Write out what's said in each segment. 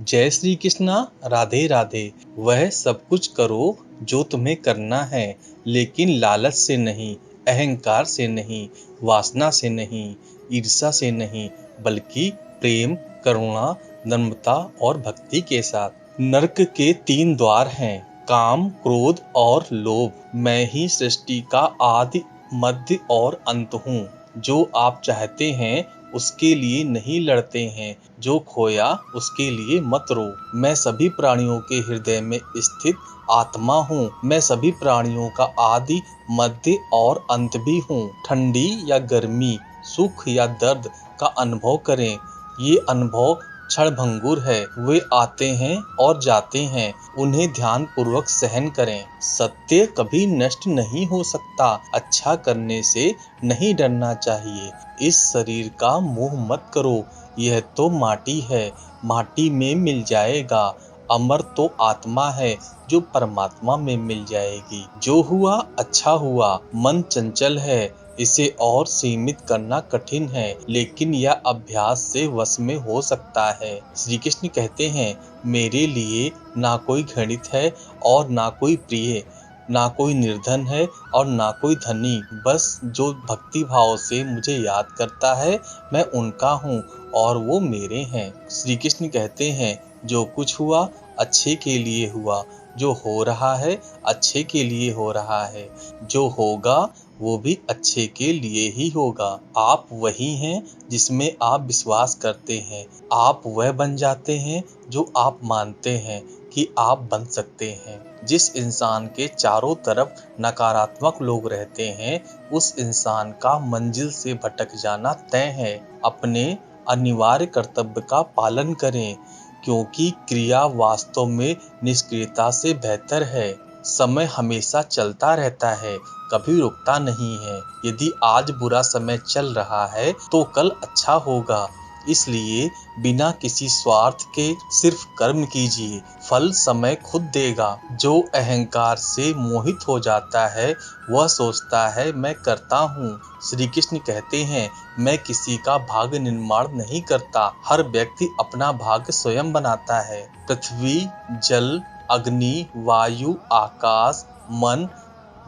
जय श्री कृष्णा। राधे राधे। वह सब कुछ करो जो तुम्हें करना है, लेकिन लालच से नहीं, अहंकार से नहीं, वासना से नहीं, ईर्ष्या से नहीं, बल्कि प्रेम, करुणा, नम्रता और भक्ति के साथ। नरक के 3 द्वार हैं, काम, क्रोध और लोभ। मैं ही सृष्टि का आदि, मध्य और अंत हूँ। जो आप चाहते हैं उसके लिए नहीं लड़ते हैं, जो खोया उसके लिए मत रो। मैं सभी प्राणियों के हृदय में स्थित आत्मा हूँ। मैं सभी प्राणियों का आदि, मध्य और अंत भी हूँ। ठंडी या गर्मी, सुख या दर्द का अनुभव करें। ये अनुभव क्षणभंगुर है। वे आते हैं और जाते हैं, उन्हें ध्यान पूर्वक सहन करें। सत्य कभी नष्ट नहीं हो सकता। अच्छा करने से नहीं डरना चाहिए। इस शरीर का मोह मत करो, यह तो माटी है, माटी में मिल जाएगा। अमर तो आत्मा है, जो परमात्मा में मिल जाएगी। जो हुआ अच्छा हुआ। मन चंचल है, इसे और सीमित करना कठिन है, लेकिन यह अभ्यास से वश में हो सकता है। श्री कृष्ण कहते हैं, मेरे लिए ना कोई घृणित है और ना कोई प्रिय, ना कोई निर्धन है और ना कोई धनी। बस जो भक्ति भाव से मुझे याद करता है, मैं उनका हूँ और वो मेरे हैं। श्री कृष्ण कहते हैं, जो कुछ हुआ अच्छे के लिए हुआ। जो हो रहा है अच्छे के लिए हो रहा है। जो होगा वो भी अच्छे के लिए ही होगा। आप वही हैं जिसमें आप विश्वास करते हैं। आप वह बन जाते हैं जो आप मानते हैं कि आप बन सकते हैं। जिस इंसान के चारों तरफ नकारात्मक लोग रहते हैं, उस इंसान का मंजिल से भटक जाना तय है। अपने अनिवार्य कर्तव्य का पालन करें, क्योंकि क्रिया वास्तव में निष्क्रियता से बेहतर है। समय हमेशा चलता रहता है, कभी रुकता नहीं है। यदि आज बुरा समय चल रहा है तो कल अच्छा होगा। इसलिए बिना किसी स्वार्थ के सिर्फ कर्म कीजिए, फल समय खुद देगा। जो अहंकार से मोहित हो जाता है वह सोचता है मैं करता हूँ। श्री कृष्ण कहते हैं, मैं किसी का भाग्य निर्माण नहीं करता। हर व्यक्ति अपना भाग्य स्वयं बनाता है। पृथ्वी, जल, अग्नि, वायु, आकाश, मन,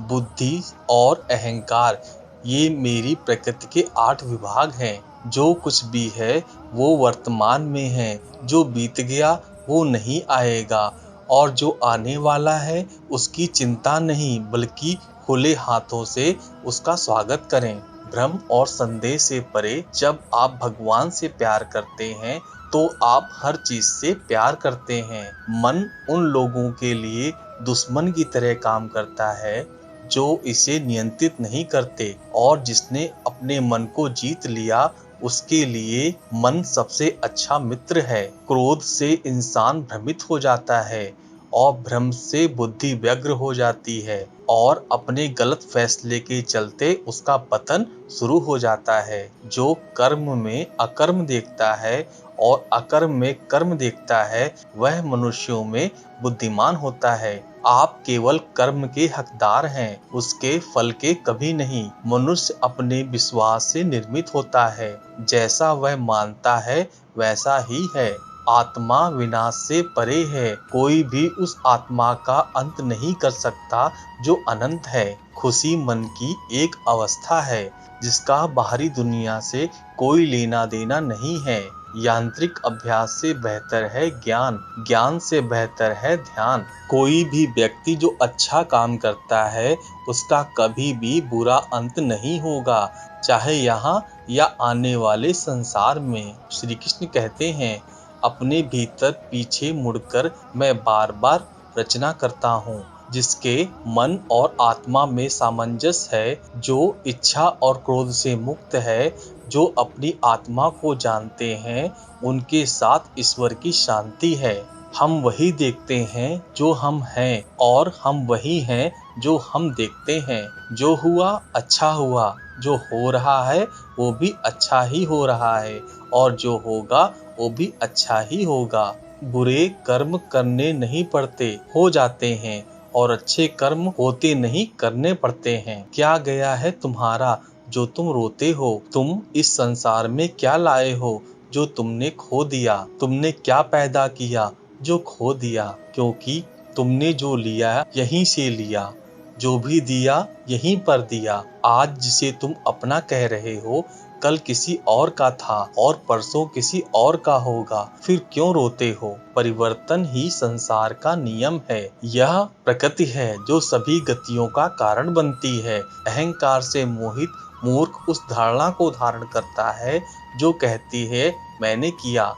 बुद्धि और अहंकार, ये मेरी प्रकृति के 8 विभाग हैं। जो कुछ भी है वो वर्तमान में है। जो बीत गया वो नहीं आएगा, और जो आने वाला है उसकी चिंता नहीं, बल्कि खुले हाथों से उसका स्वागत करें। भ्रम और संदेह से परे जब आप भगवान से प्यार करते हैं तो आप हर चीज से प्यार करते हैं। मन उन लोगों के लिए दुश्मन की तरह काम करता है जो इसे नियंत्रित नहीं करते, और जिसने अपने मन को जीत लिया उसके लिए मन सबसे अच्छा मित्र है। क्रोध से इंसान भ्रमित हो जाता है और भ्रम से बुद्धि व्यग्र हो जाती है, और अपने गलत फैसले के चलते उसका पतन शुरू हो जाता है। जो कर्म में अकर्म देखता है और अकर्म में कर्म देखता है, वह मनुष्यों में बुद्धिमान होता है। आप केवल कर्म के हकदार हैं, उसके फल के कभी नहीं। मनुष्य अपने विश्वास से निर्मित होता है। जैसा वह मानता है वैसा ही है। आत्मा विनाश से परे है। कोई भी उस आत्मा का अंत नहीं कर सकता जो अनंत है। खुशी मन की एक अवस्था है जिसका बाहरी दुनिया से कोई लेना देना नहीं है। यांत्रिक अभ्यास से बेहतर है ज्ञान, ज्ञान से बेहतर है ध्यान। कोई भी व्यक्ति जो अच्छा काम करता है उसका कभी भी बुरा अंत नहीं होगा, चाहे यहाँ या आने वाले संसार में। श्री कृष्ण कहते हैं, अपने भीतर पीछे मुड़कर मैं बार बार रचना करता हूँ। जिसके मन और आत्मा में सामंजस्य है, जो इच्छा और क्रोध से मुक्त है, जो अपनी आत्मा को जानते हैं, उनके साथ ईश्वर की शांति है। हम वही देखते हैं जो हम हैं, और हम वही हैं जो हम देखते हैं। जो हुआ अच्छा हुआ। जो हो रहा है वो भी अच्छा ही हो रहा है, और जो होगा वो भी अच्छा ही होगा। बुरे कर्म करने नहीं पड़ते, हो जाते हैं, और अच्छे कर्म होते नहीं, करने पड़ते हैं। क्या गया है तुम्हारा जो तुम रोते हो? तुम इस संसार में क्या लाए हो जो तुमने खो दिया? तुमने क्या पैदा किया जो खो दिया? क्योंकि तुमने जो लिया यहीं से लिया, जो भी दिया यहीं पर दिया। आज जिसे तुम अपना कह रहे हो कल किसी और का था और परसों किसी और का होगा, फिर क्यों रोते हो? परिवर्तन ही संसार का नियम है। यह प्रकृति है जो सभी गतियों का कारण बनती है। अहंकार से मोहित मूर्ख उस धारणा को धारण करता है जो कहती है मैंने किया।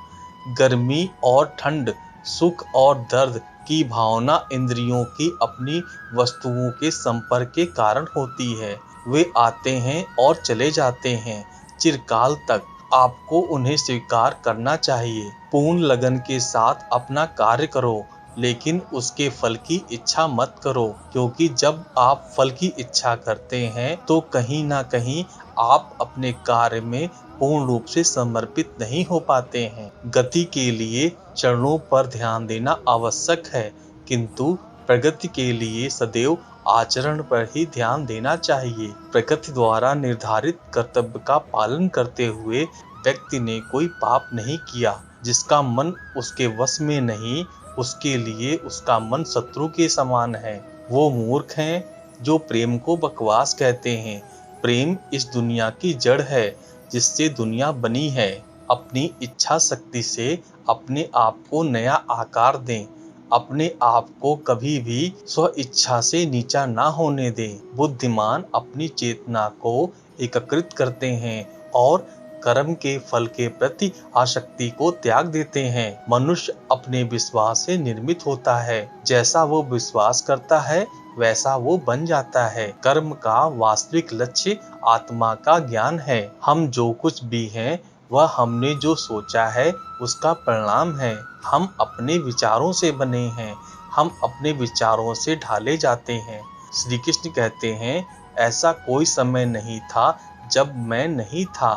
गर्मी और ठंड, सुख और दर्द की भावना इंद्रियों की अपनी वस्तुओं के संपर्क के कारण होती है। वे आते हैं और चले जाते हैं चिरकाल तक। आपको उन्हें स्वीकार करना चाहिए। पूर्ण लगन के साथ अपना कार्य करो, लेकिन उसके फल की इच्छा मत करो, क्योंकि जब आप फल की इच्छा करते हैं तो कहीं ना कहीं आप अपने कार्य में पूर्ण रूप से समर्पित नहीं हो पाते हैं। गति के लिए चरणों पर ध्यान देना आवश्यक है, किंतु प्रगति के लिए सदैव आचरण पर ही ध्यान देना चाहिए। प्रकृति द्वारा निर्धारित कर्तव्य का पालन करते हुए व्यक्ति ने कोई पाप नहीं किया। जिसका मन उसके वश में नहीं, उसके लिए उसका मन शत्रु के समान है। वो मूर्ख हैं जो प्रेम को बकवास कहते हैं। प्रेम इस दुनिया की जड़ है जिससे दुनिया बनी है। अपनी इच्छा शक्ति से अपने आप को नया आकार दें। अपने आप को कभी भी स्व इच्छा से नीचा ना होने दें। बुद्धिमान अपनी चेतना को एकत्रित करते हैं और कर्म के फल के प्रति आसक्ति को त्याग देते हैं। मनुष्य अपने विश्वास से निर्मित होता है। जैसा वो विश्वास करता है वैसा वो बन जाता है। कर्म का वास्तविक लक्ष्य आत्मा का ज्ञान है। हम जो कुछ भी हैं वह हमने जो सोचा है उसका परिणाम है। हम अपने विचारों से बने हैं। हम अपने विचारों से ढाले जाते हैं। श्री कृष्ण कहते हैं, ऐसा कोई समय नहीं था जब मैं नहीं था।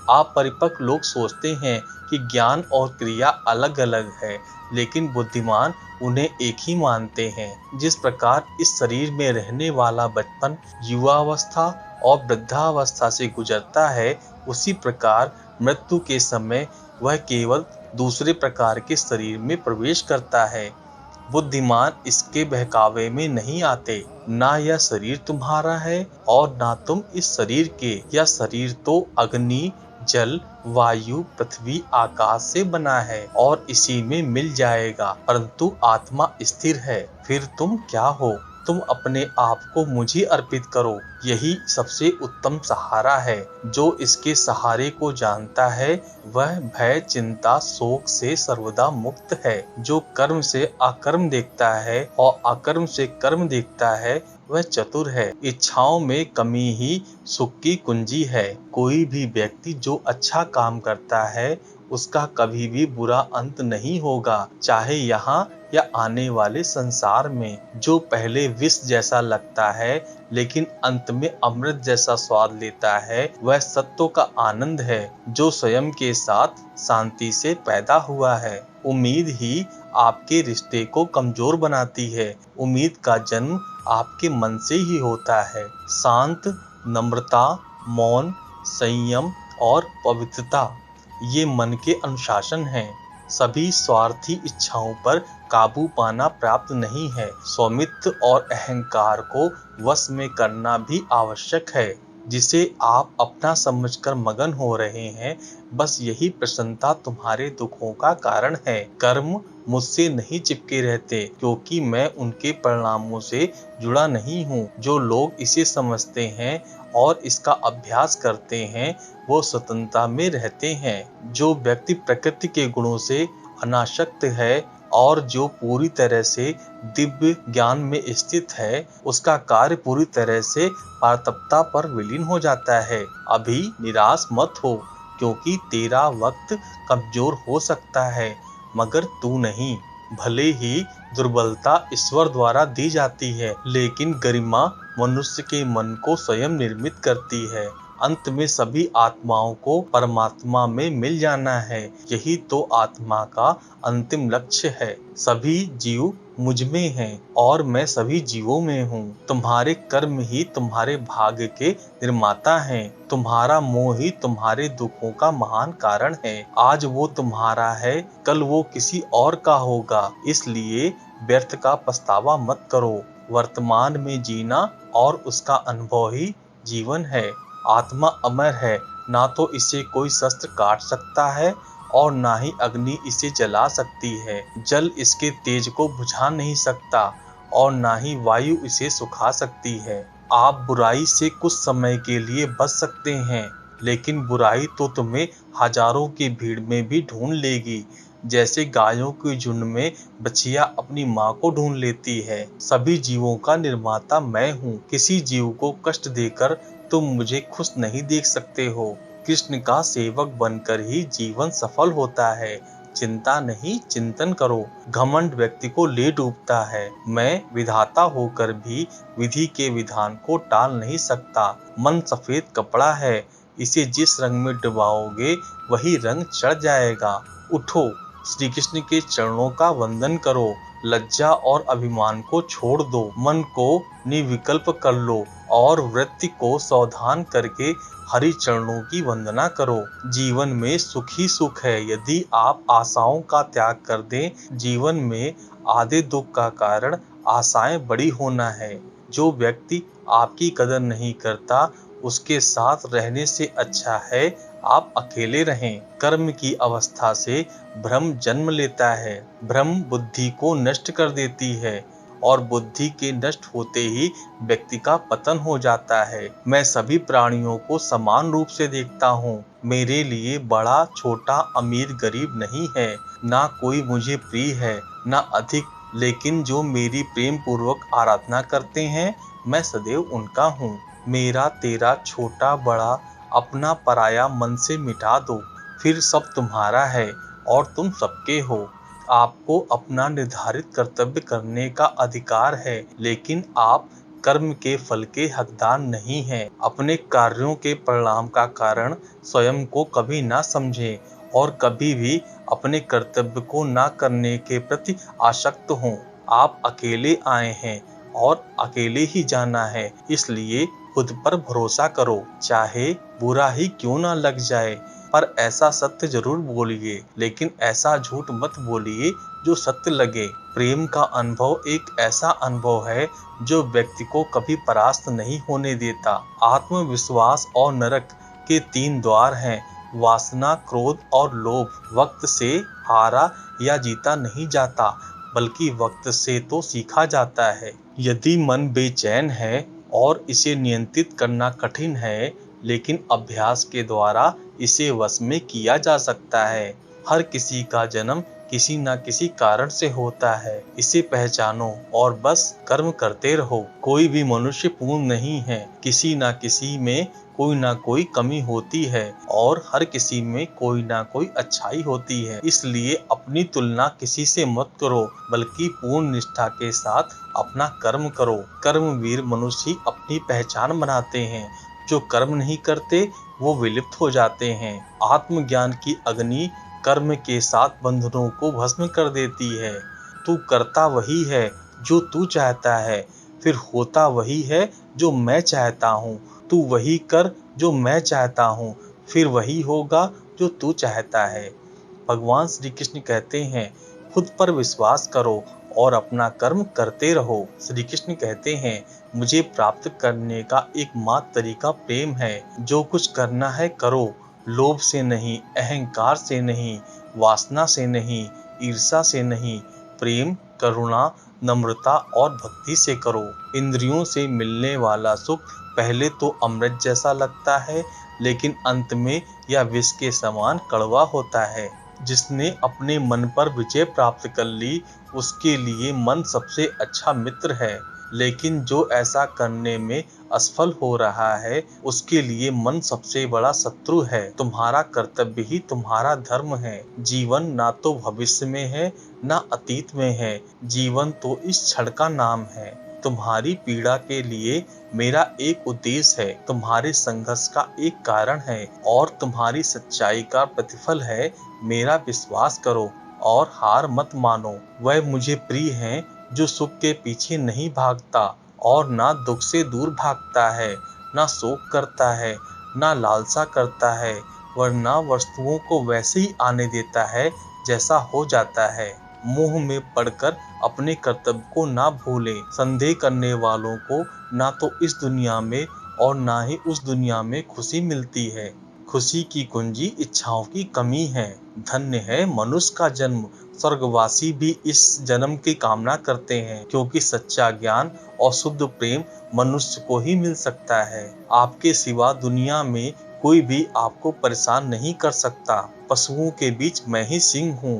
अपरिपक्व लोग सोचते हैं कि ज्ञान और क्रिया अलग अलग है, लेकिन बुद्धिमान उन्हें एक ही मानते हैं। जिस प्रकार इस शरीर में रहने वाला बचपन युवावस्था और वृद्धावस्था से गुजरता है, उसी प्रकार मृत्यु के समय वह केवल दूसरे प्रकार के शरीर में प्रवेश करता है। बुद्धिमान इसके बहकावे में नहीं आते। ना यह शरीर तुम्हारा है और ना तुम इस शरीर के। यह शरीर तो अग्नि, जल, वायु, पृथ्वी, आकाश से बना है और इसी में मिल जाएगा, परंतु आत्मा स्थिर है। फिर तुम क्या हो? तुम अपने आप को मुझे अर्पित करो। यही सबसे उत्तम सहारा है। जो इसके सहारे को जानता है वह भय, चिंता, शोक से सर्वदा मुक्त है। जो कर्म से अकर्म देखता है और अकर्म से कर्म देखता है वह चतुर है। इच्छाओं में कमी ही सुख की कुंजी है। कोई भी व्यक्ति जो अच्छा काम करता है उसका कभी भी बुरा अंत नहीं होगा, चाहे यहाँ या आने वाले संसार में। जो पहले विष जैसा लगता है लेकिन अंत में अमृत जैसा स्वाद लेता है, वह सत्व का आनंद है जो स्वयं के साथ शांति से पैदा हुआ है। उम्मीद ही आपके रिश्ते को कमजोर बनाती है। उम्मीद का जन्म आपके मन से ही होता है। शांत, नम्रता, मौन, संयम और पवित्रता ये मन के अनुशासन हैं। सभी स्वार्थी इच्छाओं पर काबू पाना प्राप्त नहीं है। स्वामित्व और अहंकार को वश में करना भी आवश्यक है। जिसे आप अपना समझकर मगन हो रहे हैं, बस यही प्रसन्नता तुम्हारे दुखों का कारण है। कर्म मुझसे नहीं चिपके रहते, क्योंकि मैं उनके परिणामों से जुड़ा नहीं हूँ। जो लोग इसे समझते हैं और इसका अभ्यास करते हैं वो स्वतंत्रता में रहते हैं। जो व्यक्ति प्रकृति के गुणों से अनासक्त है और जो पूरी तरह से दिव्य ज्ञान में स्थित है, उसका कार्य पूरी तरह से पारतपता पर विलीन हो जाता है। अभी निराश मत हो, क्योंकि तेरा वक्त कमजोर हो सकता है मगर तू नहीं। भले ही दुर्बलता ईश्वर द्वारा दी जाती है, लेकिन गरिमा मनुष्य के मन को स्वयं निर्मित करती है। अंत में सभी आत्माओं को परमात्मा में मिल जाना है। यही तो आत्मा का अंतिम लक्ष्य है। सभी जीव मुझ में हैं और मैं सभी जीवों में हूँ। तुम्हारे कर्म ही तुम्हारे भाग्य के निर्माता हैं। तुम्हारा मोह ही तुम्हारे दुखों का महान कारण है। आज वो तुम्हारा है, कल वो किसी और का होगा। इसलिए व्यर्थ का पछतावा मत करो। वर्तमान में जीना और उसका अनुभव ही जीवन है। आत्मा अमर है, ना तो इसे कोई शस्त्र काट सकता है और ना ही अग्नि इसे जला सकती है। जल इसके तेज को बुझा नहीं सकता और ना ही वायु इसे सुखा सकती है। आप बुराई से कुछ समय के लिए बच सकते हैं, लेकिन बुराई तो तुम्हें हजारों की भीड़ में भी ढूंढ लेगी, जैसे गायों के झुंड में बछिया अपनी माँ को ढूंढ लेती है। सभी जीवों का निर्माता मैं हूँ। किसी जीव को कष्ट देकर तुम मुझे खुश नहीं देख सकते हो। कृष्ण का सेवक बनकर ही जीवन सफल होता है। चिंता नहीं, चिंतन करो। घमंड व्यक्ति को ले डूबता है। मैं विधाता होकर भी विधि के विधान को टाल नहीं सकता। मन सफेद कपड़ा है, इसे जिस रंग में डुबाओगे वही रंग चढ़ जाएगा। उठो, श्री कृष्ण के चरणों का वंदन करो। लज्जा और अभिमान को छोड़ दो। मन को निर्विकल्प कर लो और वृत्ति को सावधान करके हरि चरणों की वंदना करो। जीवन में सुख ही सुख है यदि आप आशाओं का त्याग कर दें। जीवन में आधे दुख का कारण आशाएं बड़ी होना है। जो व्यक्ति आपकी कदर नहीं करता, उसके साथ रहने से अच्छा है आप अकेले रहें। कर्म की अवस्था से भ्रम जन्म लेता है। भ्रम बुद्धि को नष्ट कर देती है और बुद्धि के नष्ट होते ही व्यक्ति का पतन हो जाता है। मैं सभी प्राणियों को समान रूप से देखता हूँ। मेरे लिए बड़ा छोटा अमीर गरीब नहीं है। ना कोई मुझे प्रिय है ना अधिक, लेकिन जो मेरी प्रेम पूर्वक आराधना करते हैं मैं सदैव उनका हूँ। मेरा तेरा छोटा बड़ा अपना पराया मन से मिटा दो, फिर सब तुम्हारा है और तुम सबके हो। आपको अपना निर्धारित कर्तव्य करने का अधिकार है, लेकिन आप कर्म के फल के हकदार नहीं हैं। अपने कार्यों के परिणाम का कारण स्वयं को कभी ना समझें और कभी भी अपने कर्तव्य को ना करने के प्रति आसक्त हों। आप अकेले आए हैं और अकेले ही जाना है, इसलिए खुद पर भरोसा करो। चाहे बुरा ही क्यों ना लग जाए, पर ऐसा सत्य जरूर बोलिए, लेकिन ऐसा झूठ मत बोलिए जो सत्य लगे। प्रेम का अनुभव एक ऐसा अनुभव है जो व्यक्ति को कभी परास्त नहीं होने देता। आत्मविश्वास और नरक के 3 द्वार हैं, वासना, क्रोध और लोभ। वक्त से हारा या जीता नहीं जाता, बल्कि वक्त से तो सीखा जाता है। यदि मन बेचैन है और इसे नियंत्रित करना कठिन है, लेकिन अभ्यास के द्वारा इसे वश में किया जा सकता है। हर किसी का जन्म किसी न किसी कारण से होता है, इसे पहचानो और बस कर्म करते रहो। कोई भी मनुष्य पूर्ण नहीं है, किसी न किसी में कोई ना कोई कमी होती है और हर किसी में कोई ना कोई अच्छाई होती है। इसलिए अपनी तुलना किसी से मत करो, बल्कि पूर्ण निष्ठा के साथ अपना कर्म करो। कर्मवीर मनुष्य ही अपनी पहचान बनाते हैं, जो कर्म नहीं करते वो विलुप्त हो जाते हैं। आत्मज्ञान की अग्नि कर्म के साथ बंधनों को भस्म कर देती है। तू करता वही है जो तू चाहता है, फिर होता वही है जो मैं चाहता हूँ। तू वही कर जो मैं चाहता हूँ, फिर वही होगा जो तू चाहता है। भगवान श्री कृष्ण कहते हैं, खुद पर विश्वास करो और अपना कर्म करते रहो। श्री कृष्ण कहते हैं, मुझे प्राप्त करने का एकमात्र तरीका प्रेम है। जो कुछ करना है करो, लोभ से नहीं, अहंकार से नहीं, वासना से नहीं, ईर्ष्या से नहीं, प्रेम, करुणा, नम्रता और भक्ति से करो। इंद्रियों से मिलने वाला सुख पहले तो अमृत जैसा लगता है, लेकिन अंत में यह विष के समान कड़वा होता है। जिसने अपने मन पर विजय प्राप्त कर ली, उसके लिए मन सबसे अच्छा मित्र है, लेकिन जो ऐसा करने में असफल हो रहा है, उसके लिए मन सबसे बड़ा शत्रु है। तुम्हारा कर्तव्य ही तुम्हारा धर्म है। जीवन ना तो भविष्य में है ना अतीत में है, जीवन तो इस क्षण का नाम है। तुम्हारी पीड़ा के लिए मेरा एक उद्देश्य है, तुम्हारे संघर्ष का एक कारण है और तुम्हारी सच्चाई का प्रतिफल है। मेरा विश्वास करो और हार मत मानो। वह मुझे प्रिय है जो सुख के पीछे नहीं भागता और ना दुख से दूर भागता है, ना शोक करता है, ना लालसा करता है, वरना वस्तुओं को वैसे ही आने देता है जैसा हो जाता है। मोह में पड़कर अपने कर्तव्य को ना भूलें। संदेह करने वालों को ना तो इस दुनिया में और ना ही उस दुनिया में खुशी मिलती है। खुशी की कुंजी इच्छाओं की कमी है। धन्य है मनुष्य का जन्म। स्वर्गवासी भी इस जन्म की कामना करते हैं, क्योंकि सच्चा ज्ञान और शुद्ध प्रेम मनुष्य को ही मिल सकता है। आपके सिवा दुनिया में कोई भी आपको परेशान नहीं कर सकता। पशुओं के बीच मैं ही सिंह हूँ,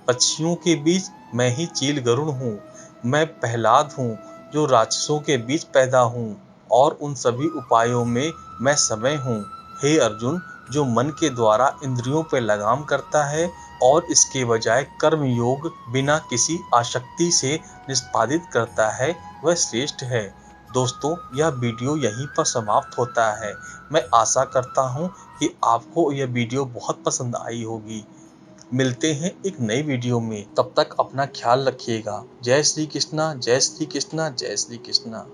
पक्षियों के बीच मैं ही चील गरुड़ हूँ। मैं प्रहलाद हूँ जो राक्षसों के बीच पैदा हूँ, और उन सभी उपायों में मैं समय हूँ। हे अर्जुन, जो मन के द्वारा इंद्रियों पर लगाम करता है और इसके बजाय कर्म योग बिना किसी आसक्ति से निष्पादित करता है, वह श्रेष्ठ है। दोस्तों, यह वीडियो यहीं पर समाप्त होता है। मैं आशा करता हूँ कि आपको यह वीडियो बहुत पसंद आई होगी। मिलते हैं एक नई वीडियो में, तब तक अपना ख्याल रखिएगा। जय श्री कृष्णा, जय श्री कृष्णा, जय श्री कृष्णा।